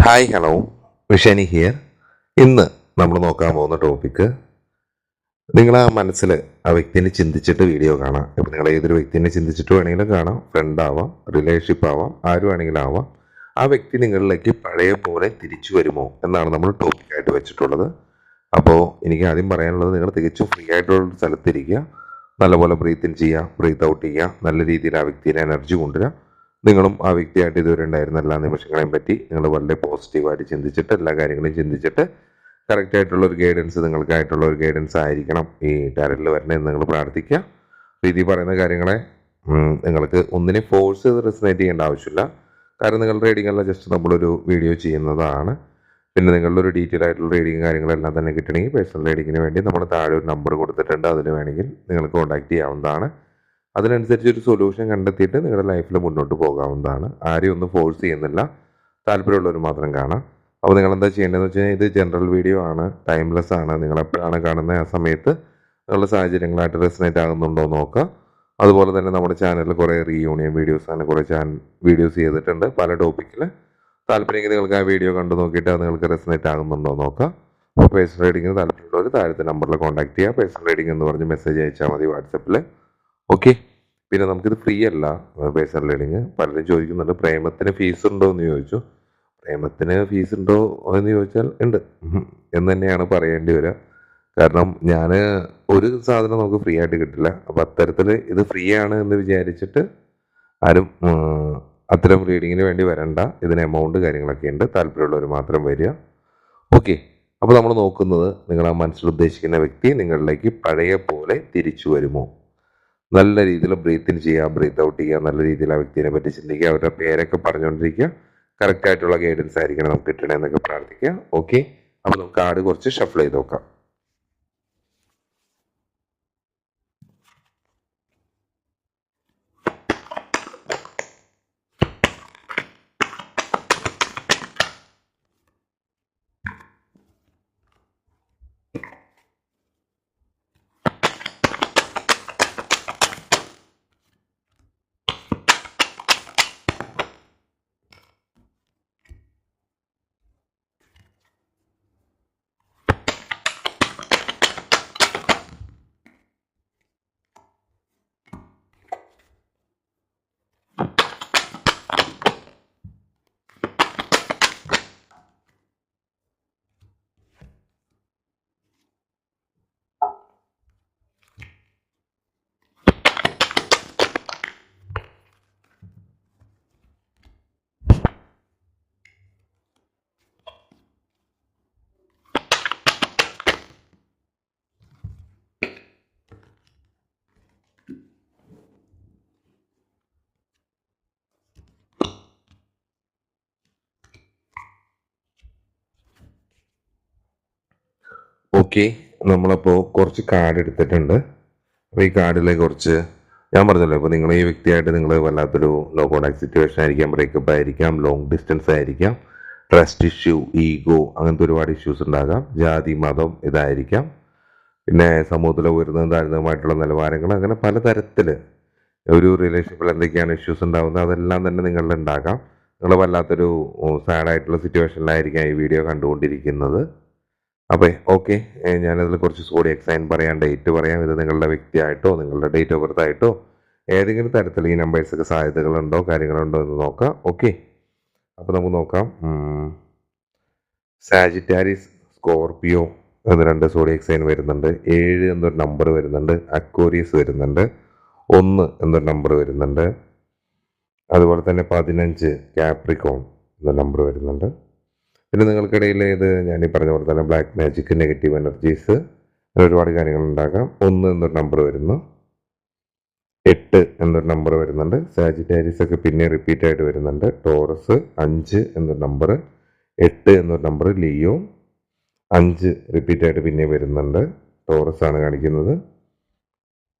Hi hello, Vishani here. ഇന്ന് നമ്മൾ നോക്കാൻ പോകുന്ന ടോപ്പിക്ക്, നിങ്ങൾ ആ മനസ്സിൽ ആ വ്യക്തിനെ ചിന്തിച്ചിട്ട് വീഡിയോ കാണാം. ഇപ്പം നിങ്ങൾ ഏതൊരു വ്യക്തിനെ ചിന്തിച്ചിട്ട് വേണമെങ്കിലും കാണാം. ഫ്രണ്ട് ആവാം, റിലേഷൻഷിപ്പ് ആവാം, ആരും വേണമെങ്കിലും ആവാം. ആ വ്യക്തി നിങ്ങളിലേക്ക് പഴയ പോലെ തിരിച്ചു വരുമോ എന്നാണ് നമ്മൾ ടോപ്പിക്കായിട്ട് വെച്ചിട്ടുള്ളത്. അപ്പോൾ എനിക്ക് ആദ്യം പറയാനുള്ളത്, നിങ്ങൾ തികച്ചും ഫ്രീ ആയിട്ടുള്ള സ്ഥലത്തിരിക്കുക, നല്ലപോലെ ബ്രീത്ത് ഇൻ ചെയ്യുക, ബ്രീത്ത് ഔട്ട് ചെയ്യുക, നല്ല രീതിയിൽ ആ വ്യക്തിയുടെ എനർജി കൊണ്ടുവരിക. നിങ്ങളും ആ വ്യക്തിയായിട്ട് ഇതുവരെ ഉണ്ടായിരുന്ന എല്ലാ നിമിഷങ്ങളെയും പറ്റി നിങ്ങൾ വളരെ പോസിറ്റീവായിട്ട് ചിന്തിച്ചിട്ട്, എല്ലാ കാര്യങ്ങളെയും ചിന്തിച്ചിട്ട്, കറക്റ്റ് ആയിട്ടുള്ള ഒരു ഗൈഡൻസ്, നിങ്ങൾക്കായിട്ടുള്ള ഒരു ഗൈഡൻസ് ആയിരിക്കണം ഈ ടാരറ്റിൽ വരണമെന്ന് നിങ്ങൾ പ്രാർത്ഥിക്കുക. രീതി പറയുന്ന കാര്യങ്ങളെ നിങ്ങൾക്ക് ഒന്നിനെ ഫോഴ്സ് ചെയ്ത് റെസനേറ്റ് ചെയ്യേണ്ട ആവശ്യമില്ല. കാരണം നിങ്ങളുടെ റീഡിംഗ് എല്ലാം ജസ്റ്റ് നമ്മളൊരു വീഡിയോ ചെയ്യുന്നതാണ്. പിന്നെ നിങ്ങളുടെ ഒരു ഡീറ്റെയിൽ ആയിട്ടുള്ള റീഡിങ് കാര്യങ്ങളെല്ലാം തന്നെ കിട്ടണമെങ്കിൽ പേഴ്സണൽ റീഡിങ്ങിന് വേണ്ടി നമ്മൾ താഴെ ഒരു നമ്പർ കൊടുത്തിട്ടുണ്ട്. അതിന് വേണമെങ്കിൽ നിങ്ങൾ കോൺടാക്ട് ചെയ്യാവുന്നതാണ്. അതിനനുസരിച്ച് ഒരു സൊല്യൂഷൻ കണ്ടെത്തിയിട്ട് നിങ്ങളുടെ ലൈഫിൽ മുന്നോട്ട് പോകാവുന്നതാണ്. ആരെയും ഒന്നും ഫോഴ്സ് ചെയ്യുന്നില്ല, താല്പര്യമുള്ളവർ മാത്രം കാണാം. അപ്പോൾ നിങ്ങൾ എന്താ ചെയ്യേണ്ടതെന്ന് വെച്ച് കഴിഞ്ഞാൽ, ഇത് ജനറൽ വീഡിയോ ആണ്, ടൈംലെസ് ആണ്. നിങ്ങൾ എപ്പോഴാണ് കാണുന്നത് ആ സമയത്ത് നിങ്ങളുടെ സാഹചര്യങ്ങളായിട്ട് റെസനേറ്റ് ആകുന്നുണ്ടോ നോക്കുക. അതുപോലെ തന്നെ നമ്മുടെ ചാനലിൽ കുറേ റീയൂണിയൻ വീഡിയോസ് ആണ്, കുറേ വീഡിയോസ് ചെയ്തിട്ടുണ്ട് പല ടോപ്പിക്കിൽ. താല്പര്യമെങ്കിൽ നിങ്ങൾക്ക് ആ വീഡിയോ കണ്ടു നോക്കിയിട്ട് അത് നിങ്ങൾക്ക് റെസനേറ്റ് ആകുന്നുണ്ടോ നോക്കുക. അപ്പോൾ പേഴ്സണൽ റീഡിങ്ങിന് താല്പര്യമുള്ളവർ താഴത്തെ നമ്പറിൽ കോൺടാക്ട് ചെയ്യുക. പേഴ്സണൽ റീഡിംഗ് എന്ന് പറഞ്ഞ് മെസ്സേജ് അയച്ചാൽ മതി വാട്സപ്പിൽ. ഓക്കെ. പിന്നെ നമുക്കിത് ഫ്രീ അല്ല പേഴ്സണൽ റീഡിങ്. പലരും ചോദിക്കുന്നുണ്ട്, പ്രേമത്തിന് ഫീസ് ഉണ്ടോ എന്ന് ചോദിച്ചു. പ്രേമത്തിന് ഫീസ് ഉണ്ടോ എന്ന് ചോദിച്ചാൽ ഉണ്ട് എന്ന് തന്നെയാണ് പറയേണ്ടി വരിക. കാരണം ഞാൻ ഒരു സാധനം നമുക്ക് ഫ്രീ ആയിട്ട് കിട്ടില്ല. അപ്പം അത്തരത്തിൽ ഇത് ഫ്രീ ആണ് എന്ന് വിചാരിച്ചിട്ട് ആരും അത്തരം റീഡിങ്ങിന് വേണ്ടി വരണ്ട. ഇതിന് എമൗണ്ട് കാര്യങ്ങളൊക്കെ ഉണ്ട്. താല്പര്യമുള്ളവർ മാത്രം വരിക. ഓക്കെ. അപ്പോൾ നമ്മൾ നോക്കുന്നത്, നിങ്ങൾ ആ മനസ്സിൽ ഉദ്ദേശിക്കുന്ന വ്യക്തി നിങ്ങളിലേക്ക് പഴയ പോലെ തിരിച്ചു വരുമോ. നല്ല രീതിയിൽ ബ്രീത്ത് ഇൻ ചെയ്യുക, ബ്രീത്ത് ഔട്ട് ചെയ്യുക, നല്ല രീതിയിൽ ആ വ്യക്തിനെ പറ്റി ചിന്തിക്കുക, അവരുടെ പേരൊക്കെ പറഞ്ഞുകൊണ്ടിരിക്കുക. കറക്റ്റ് ആയിട്ടുള്ള ഗൈഡൻസ് ആയിരിക്കണം നമുക്ക് കിട്ടണമെന്നൊക്കെ പ്രാർത്ഥിക്കുക. ഓക്കെ. അപ്പോൾ നമുക്ക് കാർഡ് കുറച്ച് ഷഫിൾ ചെയ്ത് നോക്കാം. ഓക്കെ. നമ്മളപ്പോൾ കുറച്ച് കാർഡ് എടുത്തിട്ടുണ്ട്. അപ്പോൾ ഈ കാർഡിലെ കുറച്ച്, ഞാൻ പറഞ്ഞല്ലോ, ഇപ്പോൾ നിങ്ങൾ ഈ വ്യക്തിയായിട്ട് നിങ്ങൾ വല്ലാത്തൊരു നോ കോണ്ടാക്ട് സിറ്റുവേഷൻ ആയിരിക്കാം, ബ്രേക്കപ്പ് ആയിരിക്കാം, ലോങ് ഡിസ്റ്റൻസ് ആയിരിക്കാം, ട്രസ്റ്റ് ഇഷ്യൂ, ഈഗോ, അങ്ങനത്തെ ഒരുപാട് ഇഷ്യൂസ് ഉണ്ടാകാം. ജാതി മതം ഇതായിരിക്കാം. പിന്നെ സമൂഹത്തിൽ ഉയർന്നതും താഴ്ന്നതുമായിട്ടുള്ള നിലവാരങ്ങൾ, അങ്ങനെ പലതരത്തിൽ ഒരു റിലേഷൻഷിപ്പിൽ എന്തൊക്കെയാണ് ഇഷ്യൂസ് ഉണ്ടാകുന്നത് അതെല്ലാം തന്നെ നിങ്ങളിൽ ഉണ്ടാകാം. നിങ്ങൾ വല്ലാത്തൊരു സാഡായിട്ടുള്ള സിറ്റുവേഷനിലായിരിക്കാം ഈ വീഡിയോ കണ്ടുകൊണ്ടിരിക്കുന്നത്. അപ്പോൾ ഓക്കെ, ഞാനതിൽ കുറച്ച് സോഡിയക് സൈൻ പറയാം, ഡേറ്റ് പറയാം. ഇത് നിങ്ങളുടെ വ്യക്തിയായിട്ടോ നിങ്ങളുടെ ഡേറ്റ് ഓഫ് ബർത്ത് ആയിട്ടോ ഏതെങ്കിലും തരത്തിൽ ഈ നമ്പേഴ്സൊക്കെ സാധ്യതകളുണ്ടോ കാര്യങ്ങളുണ്ടോ എന്ന് നോക്കാം. ഓക്കെ. അപ്പോൾ നമുക്ക് നോക്കാം. സാജിറ്റാരിസ്, സ്കോർപിയോ എന്ന് 2 സോഡിയക് സൈൻ വരുന്നുണ്ട്. 7 എന്നൊരു നമ്പർ വരുന്നുണ്ട്. അക്വേറിയസ് വരുന്നുണ്ട്. 1 എന്നൊരു നമ്പർ വരുന്നുണ്ട്. അതുപോലെ തന്നെ 15 കാപ്രിക്കോൺ എന്ന നമ്പർ വരുന്നുണ്ട്. പിന്നെ നിങ്ങൾക്കിടയിൽ ഇത് ഞാൻ ഈ പറഞ്ഞ പോലെ തന്നെ ബ്ലാക്ക് മാജിക്, നെഗറ്റീവ് എനർജീസ്, അങ്ങനെ ഒരുപാട് കാര്യങ്ങൾ ഉണ്ടാകാം. 1 എന്നൊരു നമ്പർ വരുന്നു. 8 എന്നൊരു നമ്പർ വരുന്നുണ്ട്. സാജിറ്റാരിസ് ഒക്കെ പിന്നെ റിപ്പീറ്റ് ആയിട്ട് വരുന്നുണ്ട്. ടോറസ് 5 എന്നൊരു നമ്പർ, 8 എന്നൊരു നമ്പർ. ലിയോ 5 റിപ്പീറ്റ് ആയിട്ട് പിന്നെ വരുന്നുണ്ട്. ടോറസ് ആണ് കാണിക്കുന്നത്.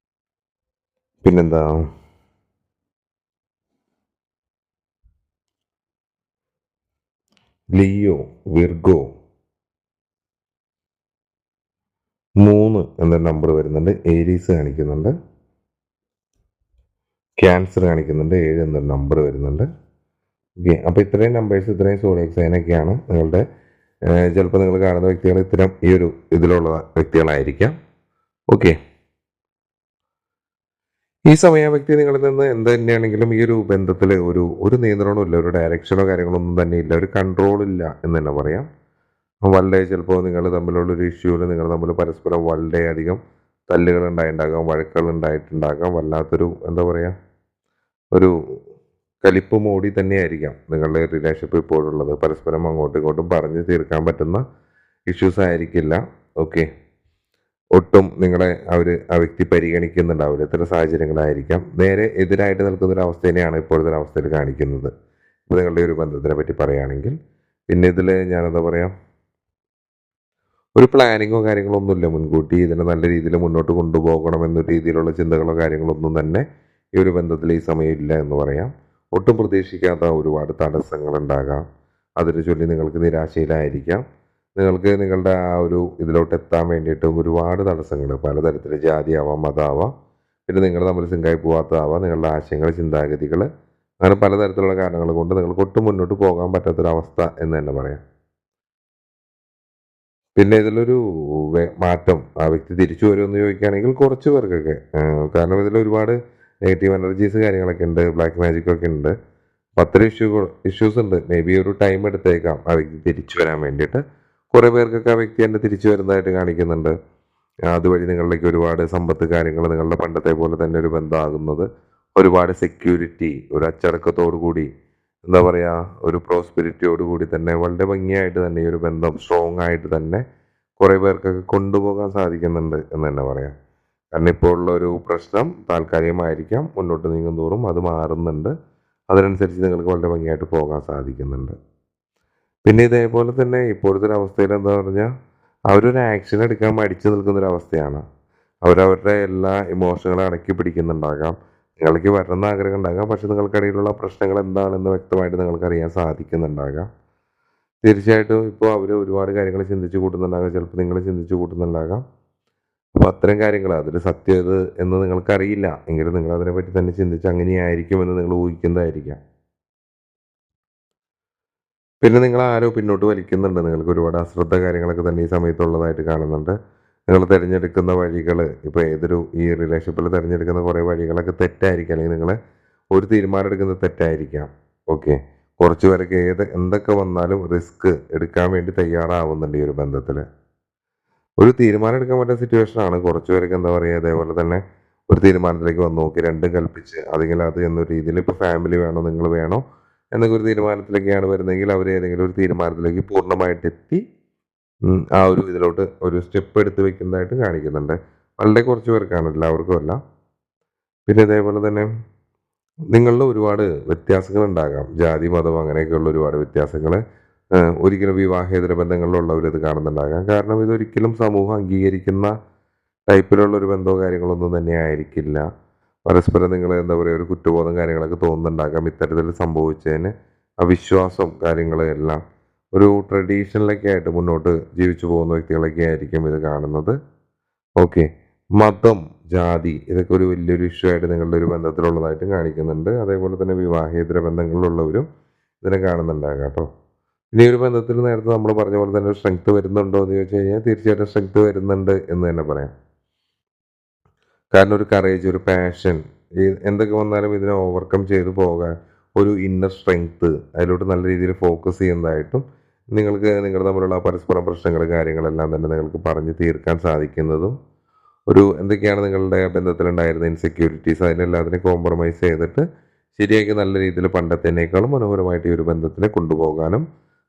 പിന്നെന്താ, ലിയോ, വിർഗോ 3 എന്നൊരു നമ്പർ വരുന്നുണ്ട്. ഏരീസ് കാണിക്കുന്നുണ്ട്. ക്യാൻസർ കാണിക്കുന്നുണ്ട്. 7 എന്നൊരു നമ്പർ വരുന്നുണ്ട്. ഓക്കെ, അപ്പോൾ ഇത്രയും നമ്പേഴ്സ്, ഇത്രയും സോഡിയക് സൈനൊക്കെയാണ് നിങ്ങളുടെ ചിലപ്പോൾ നിങ്ങൾ കാണുന്ന വ്യക്തികൾ ഇത്തരം ഈ ഒരു ഇതിലുള്ള വ്യക്തികളായിരിക്കാം. ഓക്കെ, ഈ സമയം ആ വ്യക്തി നിങ്ങളിൽ നിന്ന് എന്ത് തന്നെയാണെങ്കിലും ഈ ഒരു ബന്ധത്തിൽ ഒരു നിയന്ത്രണവും ഇല്ല, ഒരു ഡയറക്ഷനോ കാര്യങ്ങളോ ഒന്നും തന്നെ ഇല്ല, ഒരു കൺട്രോൾ ഇല്ല എന്ന് തന്നെ പറയാം. വളരെ ചിലപ്പോൾ നിങ്ങൾ തമ്മിലുള്ള ഒരു ഇഷ്യൂവിൽ നിങ്ങൾ തമ്മിൽ പരസ്പരം വളരെയധികം തല്ലുകൾ ഉണ്ടായിട്ടുണ്ടാകാം, വഴക്കുകൾ ഉണ്ടായിട്ടുണ്ടാകാം, വല്ലാത്തൊരു എന്താ പറയുക, ഒരു കലിപ്പ് മോടി തന്നെയായിരിക്കാം നിങ്ങളുടെ റിലേഷൻഷിപ്പ് ഇപ്പോഴുള്ളത്. പരസ്പരം അങ്ങോട്ടും ഇങ്ങോട്ടും പറഞ്ഞു തീർക്കാൻ പറ്റുന്ന ഇഷ്യൂസ് ആയിരിക്കില്ല. ഓക്കെ, ഒട്ടും നിങ്ങളെ ആ വ്യക്തി പരിഗണിക്കുന്നുണ്ടാവില്ല. ഇത്തരം സാഹചര്യങ്ങളായിരിക്കാം. നേരെ എതിരായിട്ട് നിൽക്കുന്ന ഒരു അവസ്ഥ തന്നെയാണ് ഇപ്പോഴത്തെ ഒരു അവസ്ഥയിൽ കാണിക്കുന്നത്. ഇപ്പോൾ നിങ്ങളുടെ ഒരു ബന്ധത്തിനെ പറ്റി പറയുകയാണെങ്കിൽ, പിന്നെ ഇതിൽ ഞാനെന്താ പറയാ, ഒരു പ്ലാനിങ്ങോ കാര്യങ്ങളോ ഒന്നുമില്ല. മുൻകൂട്ടി ഇതിനെ നല്ല രീതിയിൽ മുന്നോട്ട് കൊണ്ടുപോകണം എന്ന രീതിയിലുള്ള ചിന്തകളോ കാര്യങ്ങളോ ഒന്നും തന്നെ ഈ ഒരു ബന്ധത്തിൽ ഈ സമയം ഇല്ല എന്ന് പറയാം. ഒട്ടും പ്രതീക്ഷിക്കാത്ത ഒരുപാട് തടസ്സങ്ങൾ ഉണ്ടാകാം. അതിനെ ചൊല്ലി നിങ്ങൾക്ക് നിരാശയിലായിരിക്കാം. നിങ്ങൾക്ക് നിങ്ങളുടെ ആ ഒരു ഇതിലോട്ട് എത്താൻ വേണ്ടിയിട്ട് ഒരുപാട് തടസ്സങ്ങൾ, പലതരത്തിൽ ജാതിയാവാം, മതമാവാം, പിന്നെ നിങ്ങൾ തമ്മിൽ സിങ്കായി പോകാത്തതാവാം, നിങ്ങളുടെ ആശയങ്ങൾ, ചിന്താഗതികൾ, അങ്ങനെ പലതരത്തിലുള്ള കാരണങ്ങൾ കൊണ്ട് നിങ്ങൾക്ക് ഒട്ടും മുന്നോട്ട് പോകാൻ പറ്റാത്തൊരവസ്ഥ എന്ന് തന്നെ പറയാം. പിന്നെ ഇതിലൊരു മാറ്റം ആ വ്യക്തി തിരിച്ചു വരുമെന്ന് ചോദിക്കുകയാണെങ്കിൽ കുറച്ച് പേർക്കൊക്കെ, കാരണം ഇതിൽ ഒരുപാട് നെഗറ്റീവ് എനർജീസ് കാര്യങ്ങളൊക്കെ ഉണ്ട്, ബ്ലാക്ക് മാജിക് ഒക്കെ ഉണ്ട്. അപ്പം അത്തരം ഇഷ്യൂസ് ഉണ്ട്. മേ ബി ഒരു ടൈം എടുത്തേക്കാം ആ വ്യക്തി തിരിച്ചു വരാൻ വേണ്ടിയിട്ട്. കുറേ പേർക്കൊക്കെ ആ വ്യക്തി തന്നെ തിരിച്ചു വരുന്നതായിട്ട് കാണിക്കുന്നുണ്ട്. അതുവഴി നിങ്ങളിലേക്ക് ഒരുപാട് സമ്പത്ത് കാര്യങ്ങൾ, നിങ്ങളുടെ പണ്ടത്തെ പോലെ തന്നെ ഒരു ബന്ധമാകുന്നത്, ഒരുപാട് സെക്യൂരിറ്റി, ഒരു അച്ചടക്കത്തോടു കൂടി, എന്താ പറയുക, ഒരു പ്രോസ്പെരിറ്റിയോട് കൂടി തന്നെ വളരെ ഭംഗിയായിട്ട് തന്നെ ഈ ഒരു ബന്ധം സ്ട്രോങ് ആയിട്ട് തന്നെ കുറേ പേർക്കൊക്കെ കൊണ്ടുപോകാൻ സാധിക്കുന്നുണ്ട് എന്ന് തന്നെ പറയാം. കാരണം ഇപ്പോൾ ഉള്ള ഒരു പ്രശ്നം താൽക്കാലികമായിരിക്കാം, മുന്നോട്ട് നീങ്ങും തോറും അത് മാറുന്നുണ്ട്. അതിനനുസരിച്ച് നിങ്ങൾക്ക് വളരെ ഭംഗിയായിട്ട് പോകാൻ സാധിക്കുന്നുണ്ട്. പിന്നെ ഇതേപോലെ തന്നെ ഇപ്പോഴത്തെ ഒരു അവസ്ഥയിൽ എന്താ പറഞ്ഞാൽ, അവരൊരു ആക്ഷൻ എടുക്കാൻ മടിച്ചു നിൽക്കുന്നൊരവസ്ഥയാണ്. അവരവരുടെ എല്ലാ ഇമോഷനുകളും അടക്കി പിടിക്കുന്നുണ്ടാകാം. നിങ്ങൾക്ക് വരണമെന്ന് ആഗ്രഹം ഉണ്ടാകാം, പക്ഷെ നിങ്ങൾക്കിടയിലുള്ള പ്രശ്നങ്ങൾ എന്താണെന്ന് വ്യക്തമായിട്ട് നിങ്ങൾക്ക് അറിയാൻ സാധിക്കുന്നുണ്ടാകാം. തീർച്ചയായിട്ടും ഇപ്പോൾ അവർ ഒരുപാട് കാര്യങ്ങൾ ചിന്തിച്ച് കൂട്ടുന്നുണ്ടാകാം, ചിലപ്പോൾ നിങ്ങൾ ചിന്തിച്ച് കൂട്ടുന്നുണ്ടാകാം. അപ്പോൾ അത്തരം കാര്യങ്ങൾ അതിൽ സത്യം ഏത് എന്ന് നിങ്ങൾക്കറിയില്ല എങ്കിലും നിങ്ങൾ അതിനെപ്പറ്റി തന്നെ ചിന്തിച്ച് അങ്ങനെയായിരിക്കുമെന്ന് നിങ്ങൾ ഊഹിക്കുന്നതായിരിക്കാം. പിന്നെ നിങ്ങൾ ആരോ പിന്നോട്ട് വലിക്കുന്നുണ്ട്, നിങ്ങൾക്ക് ഒരുപാട് അശ്രദ്ധ കാര്യങ്ങളൊക്കെ തന്നെ ഈ സമയത്തുള്ളതായിട്ട് കാണുന്നുണ്ട്. നിങ്ങൾ തിരഞ്ഞെടുക്കുന്ന വഴികൾ, ഇപ്പോൾ ഏതൊരു ഈ റിലേഷൻഷിപ്പിൽ തിരഞ്ഞെടുക്കുന്ന കുറേ വഴികളൊക്കെ തെറ്റായിരിക്കാം, അല്ലെങ്കിൽ നിങ്ങൾ ഒരു തീരുമാനം എടുക്കുന്നത് തെറ്റായിരിക്കാം. ഓക്കെ, കുറച്ച് പേരൊക്കെ എന്തൊക്കെ വന്നാലും റിസ്ക് എടുക്കാൻ വേണ്ടി തയ്യാറാവുന്നുണ്ട് ഈ ഒരു ബന്ധത്തിൽ. ഒരു തീരുമാനം എടുക്കാൻ പറ്റുന്ന സിറ്റുവേഷനാണ്. കുറച്ച് പേരൊക്കെ എന്താ പറയുക, അതേപോലെ തന്നെ ഒരു തീരുമാനത്തിലേക്ക് വന്ന് നോക്കി രണ്ടും കൽപ്പിച്ച്, അല്ലെങ്കിൽ അത് എന്നൊരു രീതിയിൽ ഇപ്പോൾ ഫാമിലി വേണോ നിങ്ങൾ വേണോ എന്നൊക്കെ ഒരു തീരുമാനത്തിലേക്കാണ് വരുന്നതെങ്കിൽ അവർ ഏതെങ്കിലും ഒരു തീരുമാനത്തിലേക്ക് പൂർണ്ണമായിട്ട് എത്തി ആ ഒരു ഇതിലോട്ട് ഒരു സ്റ്റെപ്പ് എടുത്ത് വെക്കുന്നതായിട്ട് കാണിക്കുന്നുണ്ട്. വളരെ കുറച്ച് പേർക്കാണ്, എല്ലാവർക്കും അല്ല. പിന്നെ ഇതേപോലെ തന്നെ നിങ്ങളിൽ ഒരുപാട് വ്യത്യാസങ്ങൾ ഉണ്ടാകാം. ജാതി, മതം അങ്ങനെയൊക്കെയുള്ള ഒരുപാട് വ്യത്യാസങ്ങൾ ഒരിക്കലും വിവാഹേതര ബന്ധങ്ങളിലുള്ളവർ ഇത് കാണുന്നുണ്ടാകാം. കാരണം ഇതൊരിക്കലും സമൂഹം അംഗീകരിക്കുന്ന ടൈപ്പിലുള്ള ഒരു ബന്ധമോ കാര്യങ്ങളൊന്നും തന്നെ ആയിരിക്കില്ല. പരസ്പരം നിങ്ങൾ എന്താ പറയുക, ഒരു കുറ്റബോധം കാര്യങ്ങളൊക്കെ തോന്നുന്നുണ്ടാകാം ഇത്തരത്തിൽ സംഭവിച്ചതിന്. അവിശ്വാസം കാര്യങ്ങളെല്ലാം ഒരു ട്രഡീഷനിലൊക്കെ ആയിട്ട് മുന്നോട്ട് ജീവിച്ചു പോകുന്ന വ്യക്തികളൊക്കെ ആയിരിക്കും ഇത് കാണുന്നത്. ഓക്കെ, മതം, ജാതി ഇതൊക്കെ ഒരു വലിയൊരു ഇഷ്യൂ ആയിട്ട് നിങ്ങളുടെ ഒരു ബന്ധത്തിലുള്ളതായിട്ടും കാണിക്കുന്നുണ്ട്. അതേപോലെ തന്നെ വിവാഹേതര ബന്ധങ്ങളിലുള്ളവരും ഇതിനെ കാണുന്നുണ്ടാകാം കേട്ടോ. ഇനി ഒരു ബന്ധത്തിൽ നേരത്തെ നമ്മൾ പറഞ്ഞ പോലെ തന്നെ ഒരു സ്ട്രെങ്ത് വരുന്നുണ്ടോ എന്ന് ചോദിച്ചു കഴിഞ്ഞാൽ തീർച്ചയായിട്ടും സ്ട്രെങ്ത് വരുന്നുണ്ട് എന്ന് തന്നെ പറയാം. കാരണം ഒരു കറേജ്, ഒരു പാഷൻ, ഈ എന്തൊക്കെ വന്നാലും ഇതിനെ ഓവർകം ചെയ്ത് പോകാൻ ഒരു ഇന്നർ സ്ട്രെങ്ത്, അതിലോട്ട് നല്ല രീതിയിൽ ഫോക്കസ് ചെയ്യുന്നതായിട്ടും നിങ്ങൾ തമ്മിലുള്ള പരസ്പരം പ്രശ്നങ്ങൾ കാര്യങ്ങളെല്ലാം തന്നെ നിങ്ങൾക്ക് പറഞ്ഞ് തീർക്കാൻ സാധിക്കുന്നതും, ഒരു എന്തൊക്കെയാണ് നിങ്ങളുടെ ബന്ധത്തിലുണ്ടായിരുന്ന ഇൻസെക്യൂരിറ്റീസ് അതിനെല്ലാത്തിനെയും കോംപ്രമൈസ് ചെയ്തിട്ട് ശരിയാക്കി നല്ല രീതിയിൽ പണ്ടത്തേനേക്കാളും മനോഹരമായിട്ട് ഈ ഒരു ബന്ധത്തിനെ കൊണ്ടുപോകാനും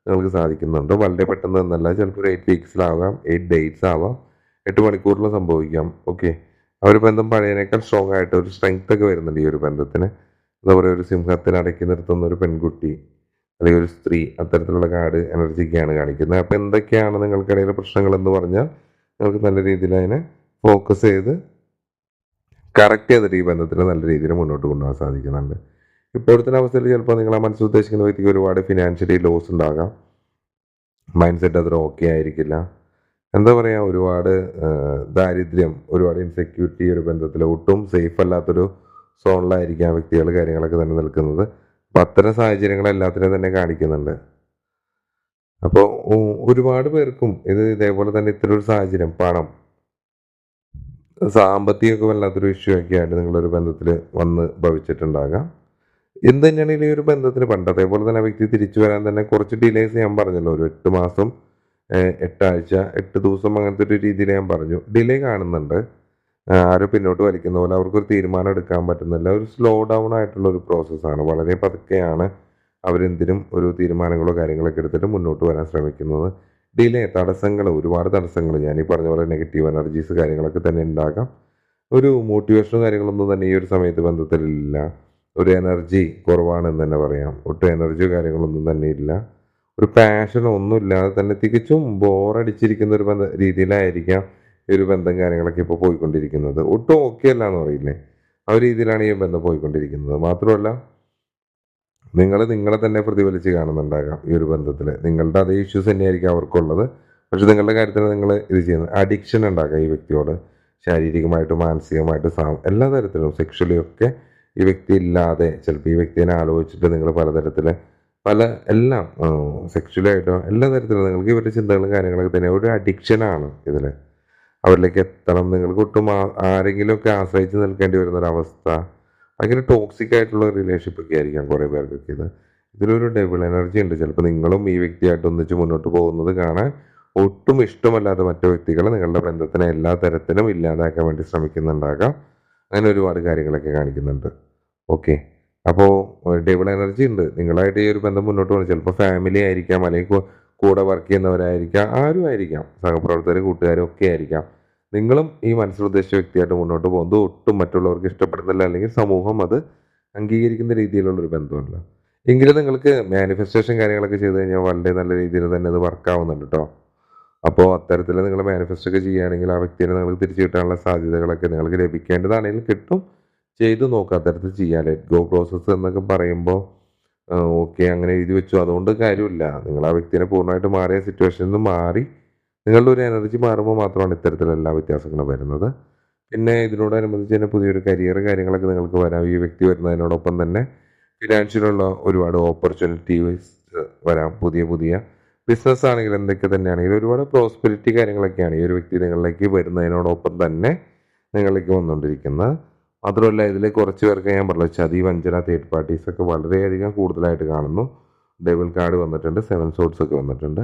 നിങ്ങൾക്ക് സാധിക്കുന്നുണ്ട്. വളരെ പെട്ടെന്ന് എന്നല്ല, ചിലപ്പോൾ ഒരു 8 വീക്സിലാവാം, 8 ഡേയ്സ് ആവാം, 8 മണിക്കൂറിലും സംഭവിക്കാം. ഓക്കെ, ആ ഒരു ബന്ധം പഴയതിനേക്കാൾ സ്ട്രോങ് ആയിട്ട് ഒരു സ്ട്രെങ്ത് ഒക്കെ വരുന്നുണ്ട് ഈ ഒരു ബന്ധത്തിന്. എന്താ പറയുക, ഒരു സിംഹത്തിന് അടക്കി നിർത്തുന്ന ഒരു പെൺകുട്ടി അല്ലെങ്കിൽ ഒരു സ്ത്രീ, അത്തരത്തിലുള്ള കാർഡ് എനർജിക്കാണ് കാണിക്കുന്നത്. അപ്പോൾ എന്തൊക്കെയാണ് നിങ്ങൾക്കിടയിലെ പ്രശ്നങ്ങൾ എന്ന് പറഞ്ഞാൽ നിങ്ങൾക്ക് നല്ല രീതിയിൽ അതിനെ ഫോക്കസ് ചെയ്ത് കറക്റ്റ് ചെയ്തിട്ട് ഈ ബന്ധത്തിന് നല്ല രീതിയിൽ മുന്നോട്ട് കൊണ്ടുപോകാൻ സാധിക്കുന്നുണ്ട്. ഇപ്പോഴത്തെ അവസ്ഥയിൽ ചിലപ്പോൾ നിങ്ങൾ ആ മനസ്സിൽ ഉദ്ദേശിക്കുന്ന വ്യക്തിക്ക് ഒരുപാട് ഫിനാൻഷ്യലി ലോസ് ഉണ്ടാകാം. മൈൻഡ് സെറ്റ് അത്ര ഓക്കെ ആയിരിക്കില്ല. എന്താ പറയുക, ഒരുപാട് ദാരിദ്ര്യം, ഒരുപാട് ഇൻസെക്യൂരിറ്റി ഒരു ബന്ധത്തിൽ, ഒട്ടും സേഫ് അല്ലാത്തൊരു സോണിലായിരിക്കാം വ്യക്തികൾ കാര്യങ്ങളൊക്കെ തന്നെ നിൽക്കുന്നത്. അപ്പം അത്തരം സാഹചര്യങ്ങൾ എല്ലാത്തിനും തന്നെ കാണിക്കുന്നുണ്ട്. അപ്പോൾ ഒരുപാട് പേർക്കും ഇത് ഇതേപോലെ തന്നെ ഇത്തരം ഒരു സാഹചര്യം, പണം, സാമ്പത്തികമൊക്കെ വല്ലാത്തൊരു ഇഷ്യൂ ഒക്കെ ആയിട്ട് നിങ്ങളൊരു ബന്ധത്തിൽ വന്ന് ഭവിച്ചിട്ടുണ്ടാകാം. എന്ത് തന്നെയാണെങ്കിലും ഈ ഒരു ബന്ധത്തിന് പണ്ടത്തെ പോലെ തന്നെ ആ വ്യക്തി തിരിച്ചു വരാൻ തന്നെ കുറച്ച് ഡിലേസ് ഞാൻ പറഞ്ഞല്ലോ. ഒരു 8 മാസം, 8 ആഴ്ച, 8 ദിവസം അങ്ങനത്തെ ഒരു രീതിയിൽ ഞാൻ പറഞ്ഞു. ഡിലേ കാണുന്നുണ്ട്. ആരോ പിന്നോട്ട് വലിക്കുന്ന പോലെ അവർക്കൊരു തീരുമാനം എടുക്കാൻ പറ്റുന്നില്ല. ഒരു സ്ലോ ഡൗൺ ആയിട്ടുള്ള ഒരു പ്രോസസ്സാണ്. വളരെ പതുക്കെയാണ് അവരെന്തിനും ഒരു തീരുമാനങ്ങളോ കാര്യങ്ങളൊക്കെ എടുത്തിട്ട് മുന്നോട്ട് വരാൻ ശ്രമിക്കുന്നത്. ഡിലേ, തടസ്സങ്ങൾ, ഒരുപാട് തടസ്സങ്ങൾ, ഞാൻ ഈ പറഞ്ഞ പോലെ നെഗറ്റീവ് എനർജീസ് കാര്യങ്ങളൊക്കെ തന്നെ ഉണ്ടാകാം. ഒരു മോട്ടിവേഷനും കാര്യങ്ങളൊന്നും തന്നെ ഈ ഒരു സമയത്ത് ബന്ധത്തിലില്ല. ഒരു എനർജി കുറവാണെന്ന് തന്നെ പറയാം. ഒട്ടും എനർജിയോ കാര്യങ്ങളൊന്നും തന്നെ ഇല്ല. ഒരു പാഷനോ ഒന്നും ഇല്ലാതെ തന്നെ തികച്ചും ബോറടിച്ചിരിക്കുന്ന ഒരു രീതിയിലായിരിക്കാം ഈ ഒരു ബന്ധം കാര്യങ്ങളൊക്കെ ഇപ്പോൾ പോയിക്കൊണ്ടിരിക്കുന്നത്. ഒട്ടും ഓക്കെ അല്ല എന്ന് പറയില്ലേ, ആ ഒരു രീതിയിലാണ് ഈ ബന്ധം പോയിക്കൊണ്ടിരിക്കുന്നത്. മാത്രമല്ല, നിങ്ങൾ നിങ്ങളെ തന്നെ പ്രതിഫലിച്ച് കാണുന്നുണ്ടാകാം ഈ ഒരു ബന്ധത്തിൽ. നിങ്ങളുടെ അതേ ഇഷ്യൂസ് തന്നെയായിരിക്കും അവർക്കുള്ളത്. പക്ഷെ നിങ്ങളുടെ കാര്യത്തിൽ നിങ്ങൾ ഇത് ചെയ്യുന്നത് അഡിക്ഷൻ ഉണ്ടാകാം ഈ വ്യക്തിയോട്. ശാരീരികമായിട്ടും മാനസികമായിട്ടും എല്ലാ തരത്തിലും സെക്ഷലി ഒക്കെ ഈ വ്യക്തി ഇല്ലാതെ ചിലപ്പോൾ ഈ വ്യക്തിനെ ആലോചിച്ചിട്ട് നിങ്ങൾ പലതരത്തിൽ എല്ലാം സെക്ഷലായിട്ടോ എല്ലാ തരത്തിലും നിങ്ങൾക്ക് ഇവരുടെ ചിന്തകളും കാര്യങ്ങളൊക്കെ തന്നെ ഒരു അഡിക്ഷനാണ് ഇതിൽ. അവരിലേക്ക് എത്തണം, നിങ്ങൾക്ക് ഒട്ടും ആരെങ്കിലുമൊക്കെ ആശ്രയിച്ച് നിൽക്കേണ്ടി വരുന്നൊരവസ്ഥ. ഭയങ്കര ടോക്സിക് ആയിട്ടുള്ള റിലേഷൻഷിപ്പ് ഒക്കെ ആയിരിക്കാം കുറേ പേർക്കൊക്കെ ഇത്. ഇതിലൊരു ഡബിൾ എനർജി ഉണ്ട്. ചിലപ്പോൾ നിങ്ങളും ഈ വ്യക്തിയായിട്ട് ഒന്നിച്ച് മുന്നോട്ട് പോകുന്നത് കാണാൻ ഒട്ടും ഇഷ്ടമല്ലാത്ത മറ്റു വ്യക്തികൾ നിങ്ങളുടെ ബന്ധത്തിനെ എല്ലാ തരത്തിലും ഇല്ലാതാക്കാൻ വേണ്ടി ശ്രമിക്കുന്നുണ്ടാകാം. അങ്ങനെ ഒരുപാട് കാര്യങ്ങളൊക്കെ കാണിക്കുന്നുണ്ട്. ഓക്കെ, അപ്പോൾ ഡബിൾ എനർജി ഉണ്ട്. നിങ്ങളായിട്ട് ഈ ഒരു ബന്ധം മുന്നോട്ട് പോകുന്നത് ചിലപ്പോൾ ഫാമിലി ആയിരിക്കാം, അല്ലെങ്കിൽ കൂടെ വർക്ക് ചെയ്യുന്നവരായിരിക്കാം, ആരും ആയിരിക്കാം, സഹപ്രവർത്തകർ, കൂട്ടുകാരും ഒക്കെ ആയിരിക്കാം. നിങ്ങളും ഈ മനസ്സിലുദ്ദേശിച്ച വ്യക്തിയായിട്ട് മുന്നോട്ട് പോകുന്നത് ഒട്ടും മറ്റുള്ളവർക്ക് ഇഷ്ടപ്പെടുന്നില്ല, അല്ലെങ്കിൽ സമൂഹം അത് അംഗീകരിക്കുന്ന രീതിയിലുള്ളൊരു ബന്ധമല്ല. എങ്കിലും നിങ്ങൾക്ക് മാനിഫെസ്റ്റേഷൻ കാര്യങ്ങളൊക്കെ ചെയ്ത് കഴിഞ്ഞാൽ വളരെ നല്ല രീതിയിൽ തന്നെ അത് വർക്കാവുന്നുണ്ട് കേട്ടോ. അപ്പോൾ അത്തരത്തിൽ നിങ്ങൾ മാനിഫെസ്റ്റ് ഒക്കെ ചെയ്യുകയാണെങ്കിൽ ആ വ്യക്തിയെ നിങ്ങൾക്ക് തിരിച്ചു കിട്ടാനുള്ള സാധ്യതകളൊക്കെ നിങ്ങൾക്ക് ലഭിക്കേണ്ടതാണെങ്കിൽ കിട്ടും. ചെയ്തു നോക്കുക, അത്തരത്തിൽ ചെയ്യാൻ. ലെറ്റ് ഗോ പ്രോസസ്സ് എന്നൊക്കെ പറയുമ്പോൾ ഓക്കെ അങ്ങനെ എഴുതി വെച്ചു അതുകൊണ്ട് കാര്യമില്ല. നിങ്ങൾ ആ വ്യക്തിനെ പൂർണ്ണമായിട്ട് മാറിയ സിറ്റുവേഷനിൽ നിന്ന് മാറി നിങ്ങളുടെ ഒരു എനർജി മാറുമ്പോൾ മാത്രമാണ് ഇത്തരത്തിലുള്ള എല്ലാ വ്യത്യാസങ്ങളും വരുന്നത്. പിന്നെ ഇതിനോടനുബന്ധിച്ച് തന്നെ പുതിയൊരു കരിയർ കാര്യങ്ങളൊക്കെ നിങ്ങൾക്ക് വരാം. ഈ വ്യക്തി വരുന്നതിനോടൊപ്പം തന്നെ ഫിനാൻഷ്യലുള്ള ഒരുപാട് ഓപ്പർച്യൂണിറ്റീസ് വരാം. പുതിയ പുതിയ ബിസിനസ് ആണെങ്കിലും എന്തൊക്കെ തന്നെയാണെങ്കിലും ഒരുപാട് പ്രോസ്പെരിറ്റി കാര്യങ്ങളൊക്കെയാണ് ഈ ഒരു വ്യക്തി നിങ്ങളിലേക്ക് വരുന്നതിനോടൊപ്പം തന്നെ നിങ്ങളിലേക്ക് വന്നുകൊണ്ടിരിക്കുന്നത്. മാത്രമല്ല, ഇതിൽ കുറച്ച് പേർക്ക് ഞാൻ പറഞ്ഞു ചതി, വഞ്ചന, തേർഡ് പാർട്ടീസ് ഒക്കെ വളരെയധികം കൂടുതലായിട്ട് കാണുന്നു. ഡെവിൾ കാർഡ് വന്നിട്ടുണ്ട്, 7 സോർട്സ് ഒക്കെ വന്നിട്ടുണ്ട്.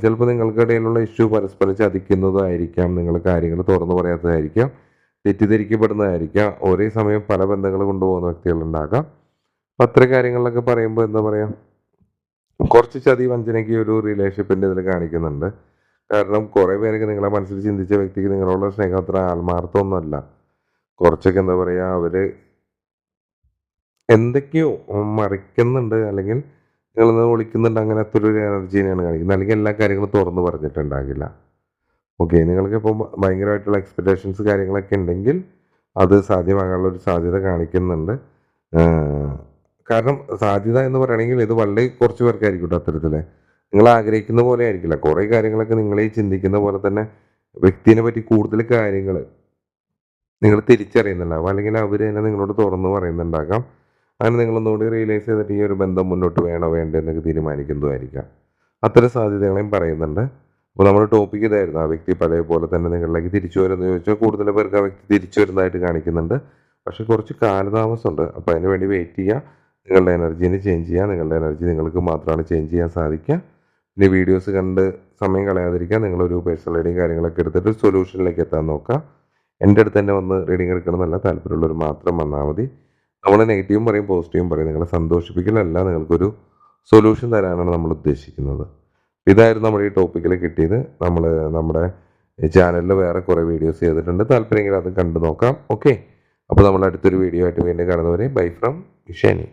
ചിലപ്പോൾ നിങ്ങൾക്കിടയിലുള്ള ഇഷ്യൂ പരസ്പരം ചതിക്കുന്നതായിരിക്കാം, നിങ്ങൾ കാര്യങ്ങൾ തുറന്നു പറയാത്തതായിരിക്കാം, തെറ്റിദ്ധരിക്കപ്പെടുന്നതായിരിക്കാം, ഒരേ സമയം പല ബന്ധങ്ങൾ കൊണ്ടുപോകുന്ന വ്യക്തികളുണ്ടാകാം. അപ്പം അത്തരം കാര്യങ്ങളിലൊക്കെ പറയുമ്പോൾ എന്താ പറയുക, കുറച്ച് ചതി വഞ്ചനയ്ക്ക് ഒരു റിലേഷൻഷിപ്പിൻ്റെ ഇതിൽ കാണിക്കുന്നുണ്ട്. കാരണം കുറേ പേരൊക്കെ നിങ്ങളെ മനസ്സിൽ ചിന്തിച്ച വ്യക്തിക്ക് നിങ്ങളോടുള്ള സ്നേഹം അത്ര ആത്മാർത്ഥമൊന്നുമല്ല. കുറച്ചൊക്കെ എന്താ പറയുക, അവർ എന്തൊക്കെയോ മറിക്കുന്നുണ്ട്, അല്ലെങ്കിൽ നിങ്ങളെന്ന് വിളിക്കുന്നുണ്ട്. അങ്ങനത്തെ ഒരു എനർജീനെയാണ് കാണിക്കുന്നത്. അല്ലെങ്കിൽ എല്ലാ കാര്യങ്ങളും തുറന്ന് പറഞ്ഞിട്ടുണ്ടാകില്ല. ഓക്കെ, നിങ്ങൾക്ക് ഇപ്പോൾ ഭയങ്കരമായിട്ടുള്ള എക്സ്പെക്റ്റേഷൻസ് കാര്യങ്ങളൊക്കെ ഉണ്ടെങ്കിൽ അത് സാധ്യമാകാനുള്ള ഒരു സാധ്യത കാണിക്കുന്നുണ്ട്. കാരണം സാധ്യത എന്ന് പറയുകയാണെങ്കിൽ ഇത് വളരെ കുറച്ച് പേർക്കായിരിക്കും കേട്ടോ. അത്തരത്തിൽ നിങ്ങൾ ആഗ്രഹിക്കുന്ന പോലെ ആയിരിക്കില്ല. കുറേ കാര്യങ്ങളൊക്കെ നിങ്ങളീ ചിന്തിക്കുന്ന പോലെ തന്നെ വ്യക്തിനെ പറ്റി കൂടുതൽ കാര്യങ്ങൾ നിങ്ങൾ തിരിച്ചറിയുന്നുണ്ടാകും, അല്ലെങ്കിൽ അവർ തന്നെ നിങ്ങളോട് തുറന്ന് പറയുന്നുണ്ടാകാം. അങ്ങനെ നിങ്ങളൊന്നുകൂടി റിയലൈസ് ചെയ്തിട്ട് ഈ ഒരു ബന്ധം മുന്നോട്ട് വേണോ വേണ്ടോ എന്നൊക്കെ തീരുമാനിക്കുന്നതുമായിരിക്കാം. അത്തരം സാധ്യതകളെയും പറയുന്നുണ്ട്. അപ്പോൾ നമ്മുടെ ടോപ്പിക് ഇതായിരുന്നു. ആ വ്യക്തി പഴയ പോലെ തന്നെ നിങ്ങളിലേക്ക് തിരിച്ചു വരുമെന്ന് ചോദിച്ചാൽ കൂടുതൽ പേർക്ക് ആ വ്യക്തി തിരിച്ചു വരുന്നതായിട്ട് കാണിക്കുന്നുണ്ട്. പക്ഷെ കുറച്ച് കാലതാമസമുണ്ട്. അപ്പോൾ അതിന് വേണ്ടി വെയിറ്റ് ചെയ്യുക. നിങ്ങളുടെ എനർജീനെ ചേഞ്ച് ചെയ്യുക. നിങ്ങളുടെ എനർജി നിങ്ങൾക്ക് മാത്രമാണ് ചേഞ്ച് ചെയ്യാൻ സാധിക്കുക. പിന്നെ വീഡിയോസ് കണ്ട് സമയം കളയാതിരിക്കുക. നിങ്ങളൊരു പേഴ്സണൽ റീഡിങ് കാര്യങ്ങളൊക്കെ എടുത്തിട്ട് സൊല്യൂഷനിലേക്ക് എത്താൻ നോക്കുക. എൻ്റെ അടുത്ത് തന്നെ വന്ന് റീഡിങ് എടുക്കണമെന്നല്ല, താല്പര്യമുള്ളവർ മാത്രം വന്നാൽ മതി. നമ്മൾ നെഗറ്റീവും പറയും പോസിറ്റീവും പറയും. നിങ്ങളെ സന്തോഷിപ്പിക്കലല്ല, നിങ്ങൾക്കൊരു സൊല്യൂഷൻ തരാനാണ് നമ്മൾ ഉദ്ദേശിക്കുന്നത്. ഇതായിരുന്നു നമ്മുടെ ഈ ടോപ്പിക്കിൽ കിട്ടിയത്. നമ്മൾ നമ്മുടെ ചാനലിൽ വേറെ കുറേ വീഡിയോസ് ചെയ്തിട്ടുണ്ട്. താല്പര്യമെങ്കിൽ അത് കണ്ടു നോക്കാം. ഓക്കെ, അപ്പോൾ നമ്മൾ അടുത്തൊരു വീഡിയോ ആയിട്ട് വീണ്ടും കാണുന്നവരെ ബൈ ഫ്രം ഇഷാനി.